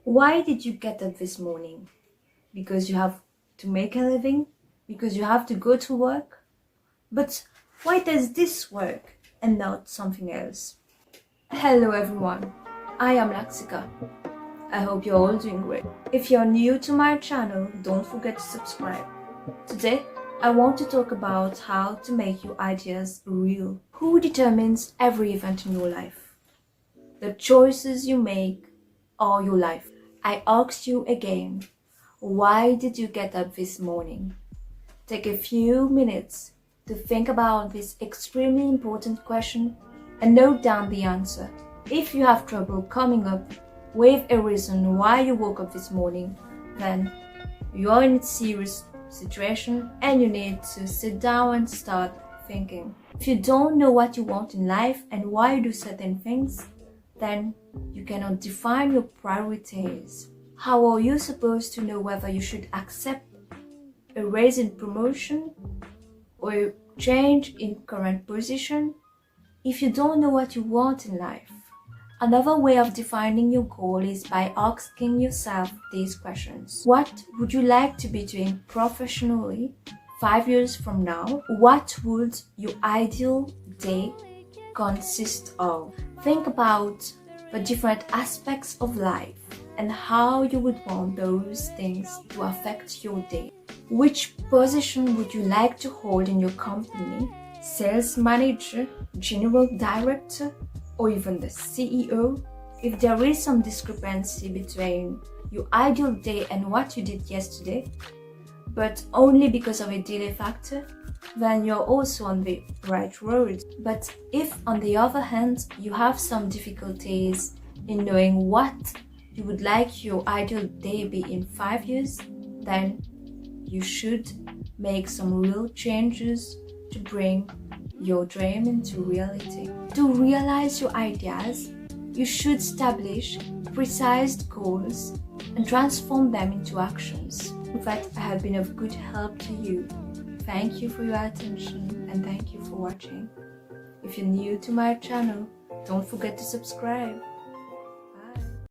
Why did you get up this morning? Because you have to make a living? Because you have to go to work? But why does this work and not something else? Hello everyone, I am Laxika. I hope you're all doing great. If you're new to my channel, don't forget to subscribe. Today, I want to talk about how to make your ideas real. Who determines every event in your life? The choices you make or your life. I ask you again, why did you get up this morning? Take a few minutes to think about this extremely important question and note down the answer. If you have trouble coming up with a reason why you woke up this morning, then you are in a serious situation and you need to sit down and start thinking. If you don't know what you want in life and why you do certain things, then you cannot define your priorities. How are you supposed to know whether you should accept a raise in promotion or a change in current position if you don't know what you want in life? Another way of defining your goal is by asking yourself these questions. What would you like to be doing professionally 5 years from now? What would your ideal day consist of? Think about the different aspects of life and how you would want those things to affect your day. Which position would you like to hold in your company? Sales manager, general director, or even the CEO? If there is some discrepancy between your ideal day and what you did yesterday, but only because of a delay factor, then you're also on the right road. But if, on the other hand, you have some difficulties in knowing what you would like your ideal day be in 5 years, then you should make some real changes to bring your dream into reality. To realize your ideas, you should establish precise goals and transform them into actions. In fact, I have been of good help to you. Thank you for your attention and thank you for watching. If you're new to my channel, don't forget to subscribe.